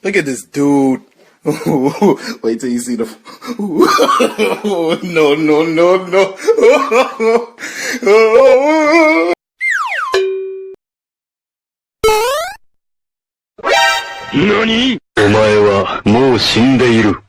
Look at this dude. Wait till you see the. No, no, no, no. NANI?お前はもう死んでいる。